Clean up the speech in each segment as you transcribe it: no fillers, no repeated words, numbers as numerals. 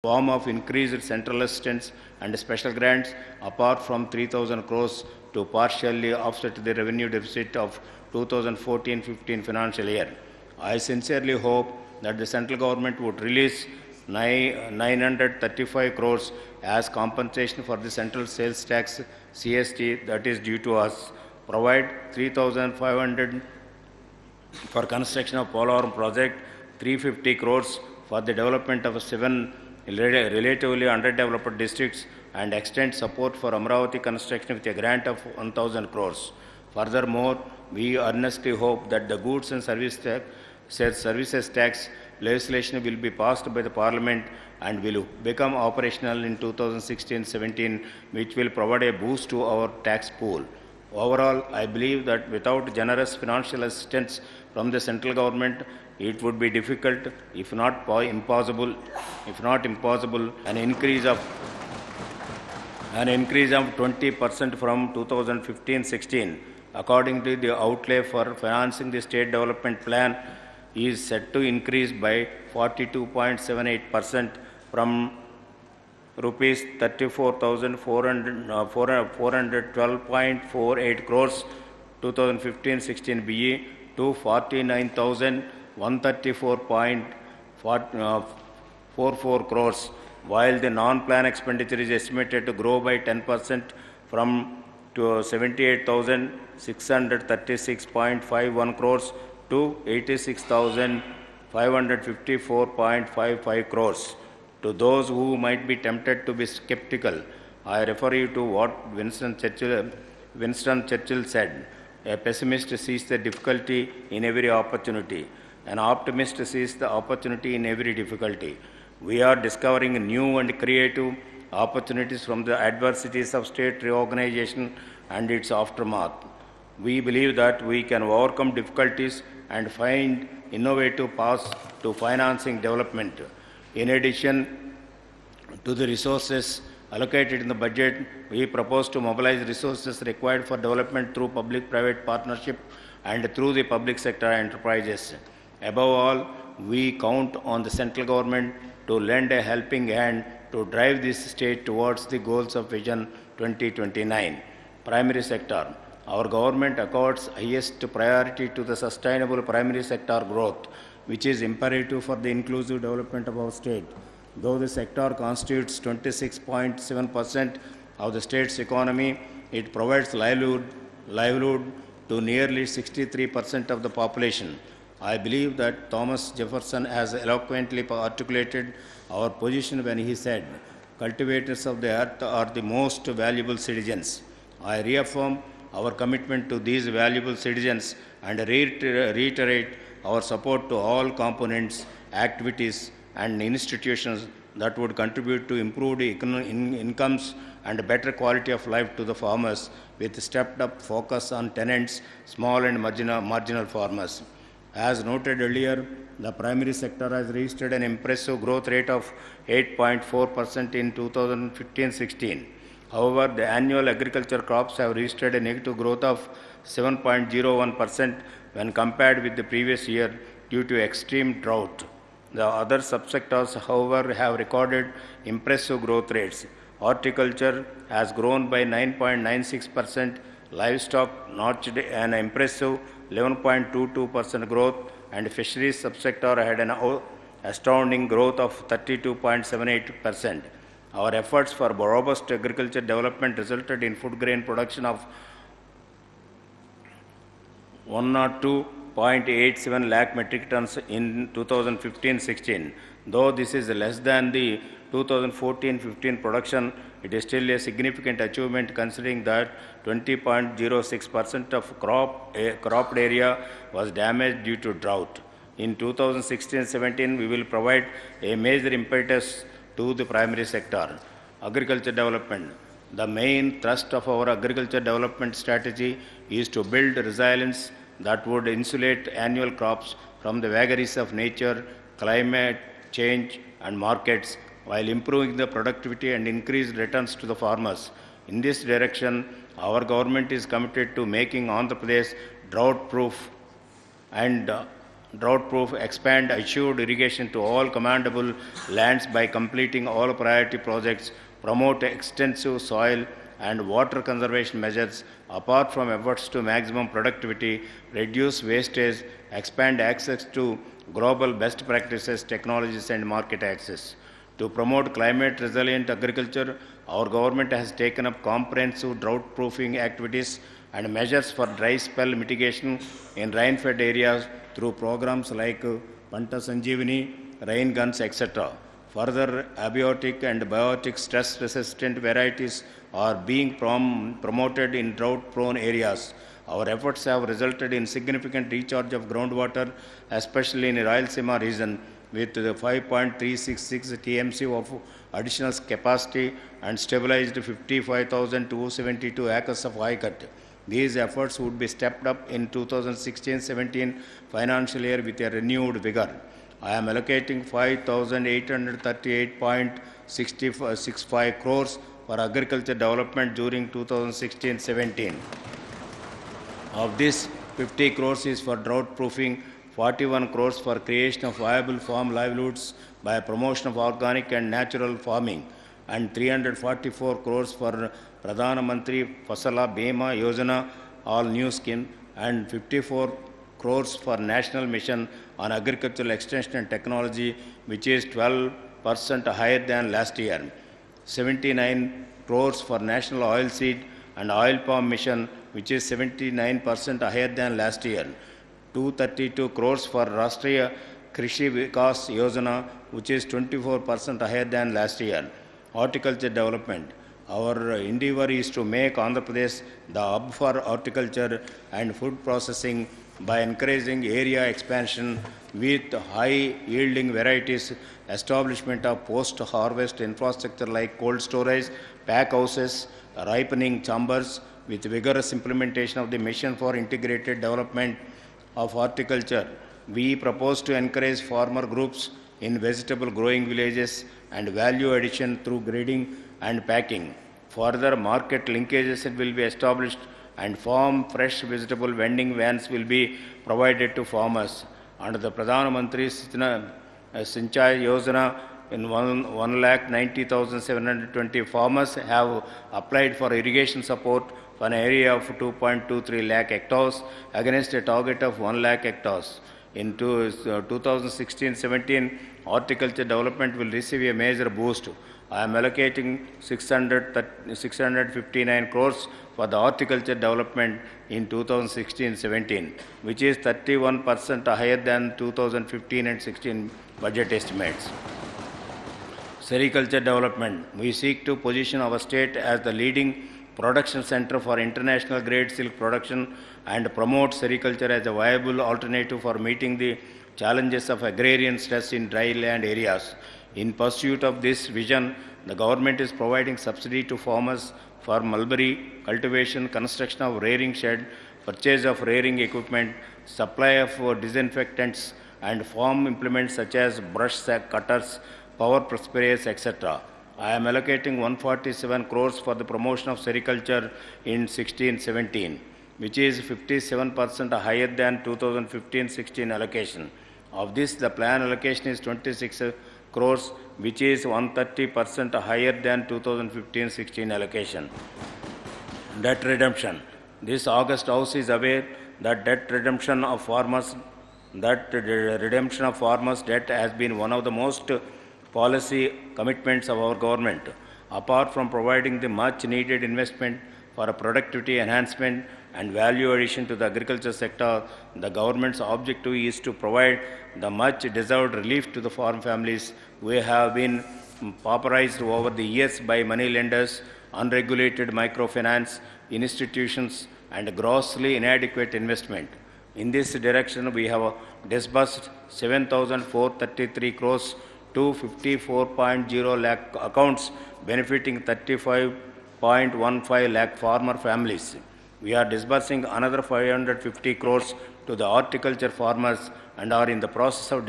form of increased central assistance and special grants apart from 3,000 crores to partially offset the revenue deficit of 2014-15 financial year. I sincerely hope that the central government would release 935 crores as compensation for the central sales tax CST that is due to us, provide 3,500 for construction of Polavaram project, 350 crores for the development of 7 relatively underdeveloped districts, and extend support for Amravati construction with a grant of 1,000 crores. Furthermore, we earnestly hope that the goods and services tax legislation will be passed by the Parliament and will become operational in 2016-17, which will provide a boost to our tax pool. Overall, I believe that without generous financial assistance from the central government, it would be difficult, if not impossible, an increase of 20% from 2015-16. Accordingly, the outlay for financing the state development plan is set to increase by 42.78% from rupees 34,412.48 crores 2015-16 BE to 49,134.44 crores, while the non-plan expenditure is estimated to grow by 10% from to 78,636.51 crores to 86,554.55 crores. To those who might be tempted to be skeptical, I refer you to what Winston Churchill said: "A pessimist sees the difficulty in every opportunity. An optimist sees the opportunity in every difficulty." We are discovering new and creative opportunities from the adversities of state reorganization and its aftermath. We believe that we can overcome difficulties and find innovative paths to financing development. In addition to the resources allocated in the budget, we propose to mobilize resources required for development through public-private partnership and through the public sector enterprises. Above all, we count on the central government to lend a helping hand to drive this state towards the goals of Vision 2029. Primary sector. Our government accords highest priority to the sustainable primary sector growth, which is imperative for the inclusive development of our state. Though the sector constitutes 26.7% of the state's economy, it provides livelihood to nearly 63% of the population. I believe that Thomas Jefferson has eloquently articulated our position when he said, "Cultivators of the earth are the most valuable citizens." I reaffirm our commitment to these valuable citizens and reiterate our support to all components, activities, and institutions that would contribute to improved incomes and better quality of life to the farmers, with stepped-up focus on tenants, small and marginal farmers. As noted earlier, the primary sector has registered an impressive growth rate of 8.4% in 2015-16. However, the annual agriculture crops have registered a negative growth of 7.01% when compared with the previous year due to extreme drought. The other subsectors, however, have recorded impressive growth rates. Horticulture has grown by 9.96%, livestock notched an impressive 11.22% growth, and fisheries subsector had an astounding growth of 32.78%. Our efforts for robust agriculture development resulted in food grain production of 102.87 lakh metric tons in 2015-16. Though this is less than the 2014-15 production, it is still a significant achievement considering that 20.06% of cropped area was damaged due to drought. In 2016-17, we will provide a major impetus to the primary sector. Agriculture development. The main thrust of our agriculture development strategy is to build resilience that would insulate annual crops from the vagaries of nature, climate change, and markets, while improving the productivity and increased returns to the farmers. In this direction, our government is committed to making Andhra Pradesh drought-proof and drought-proof, expand assured irrigation to all commandable lands by completing all priority projects, promote extensive soil and water conservation measures, apart from efforts to maximum productivity, reduce wastage, expand access to global best practices, technologies and market access. To promote climate resilient agriculture, our government has taken up comprehensive drought proofing activities and measures for dry spell mitigation in rain-fed areas through programs like Panta Sanjeevani, rain guns, etc. Further, abiotic and biotic stress-resistant varieties are being promoted in drought-prone areas. Our efforts have resulted in significant recharge of groundwater, especially in the Rayalaseema region, with the 5.366 TMC of additional capacity and stabilized 55,272 acres of high cut. These efforts would be stepped up in 2016-17 financial year with a renewed vigor. I am allocating 5,838.65 crores for agriculture development during 2016-17. Of this, 50 crores is for drought proofing, 41 crores for creation of viable farm livelihoods by promotion of organic and natural farming, and 344 crores for Pradhana Mantri Fasala Bima Yojana all new scheme, and 54 crores for National Mission on Agricultural Extension and Technology, which is 12% higher than last year. 79 crores for National Oilseed and Oil Palm Mission, which is 79% higher than last year. 232 crores for Rashtriya Krishi Vikas Yojana, which is 24% higher than last year. Horticulture development. Our endeavor is to make Andhra Pradesh the hub for horticulture and food processing by encouraging area expansion with high-yielding varieties, establishment of post-harvest infrastructure like cold storage, pack houses, ripening chambers, with vigorous implementation of the Mission for Integrated Development of Horticulture. We propose to encourage farmer groups in vegetable growing villages and value addition through grading and packing. Further, market linkages will be established and farm fresh vegetable vending vans will be provided to farmers. Under the Pradhana Mantri Sinchai Yojana, in 1,90,720 farmers have applied for irrigation support for an area of 2.23 lakh hectares against a target of 1 lakh hectares. In 2016-17, horticulture development will receive a major boost. I am allocating 659 crores for the horticulture development in 2016-17, which is 31% higher than 2015 and 16 budget estimates. Sericulture development. We seek to position our state as the leading production center for international grade silk production and promote sericulture as a viable alternative for meeting the challenges of agrarian stress in dry land areas. In pursuit of this vision, the government is providing subsidy to farmers for mulberry cultivation, construction of rearing shed, purchase of rearing equipment, supply of disinfectants and farm implements such as brush sack cutters, power sprayers, etc. I am allocating 147 crores for the promotion of sericulture in 16-17, which is 57% higher than 2015-16 allocation. Of this, the plan allocation is 26 crores, which is 130% higher than 2015-16 allocation. Debt redemption. This August House is aware that redemption of farmers' debt has been one of the most policy commitments of our government. Apart from providing the much needed investment for productivity enhancement and value addition to the agriculture sector, the government's objective is to provide the much deserved relief to the farm families who have been pauperized over the years by money lenders, unregulated microfinance institutions, and grossly inadequate investment. In this direction, we have disbursed 7,433 crores to 54.0 lakh accounts, benefiting 35.15 lakh farmer families. We are disbursing another 550 crores to the horticulture farmers and are in the process of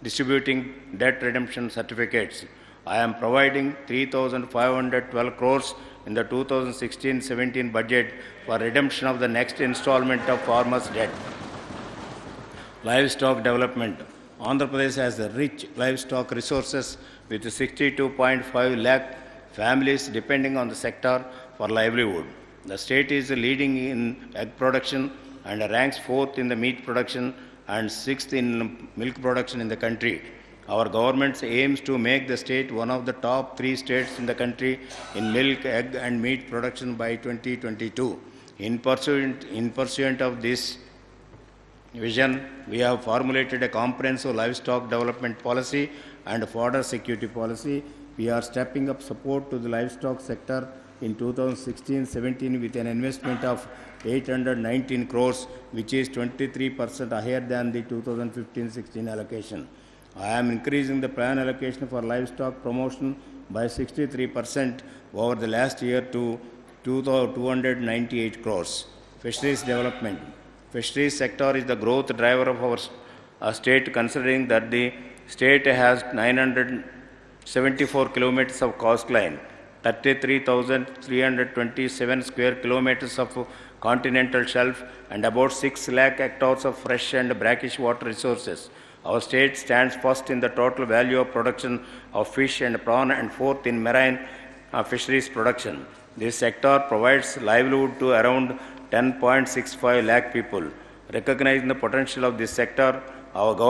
distributing debt redemption certificates. I am providing 3,512 crores in the 2016-17 budget for redemption of the next installment of farmers' debt. Livestock development. Andhra Pradesh has rich livestock resources with 62.5 lakh families depending on the sector for livelihood. The state is leading in egg production and ranks fourth in the meat production and sixth in milk production in the country. Our government aims to make the state one of the top 3 states in the country in milk, egg and meat production by 2022. In pursuant of this vision, we have formulated a comprehensive livestock development policy and fodder security policy. We are stepping up support to the livestock sector in 2016-17 with an investment of 819 crores, which is 23% higher than the 2015-16 allocation. I am increasing the plan allocation for livestock promotion by 63% over the last year to 298 crores. Fisheries development. Fisheries sector is the growth driver of our state, considering that the state has 974 kilometers of coastline, 33,327 square kilometers of continental shelf, and about 6 lakh hectares of fresh and brackish water resources. Our state stands first in the total value of production of fish and prawn and fourth in marine fisheries production. This sector provides livelihood to around 10.65 lakh people. Recognizing the potential of this sector, our government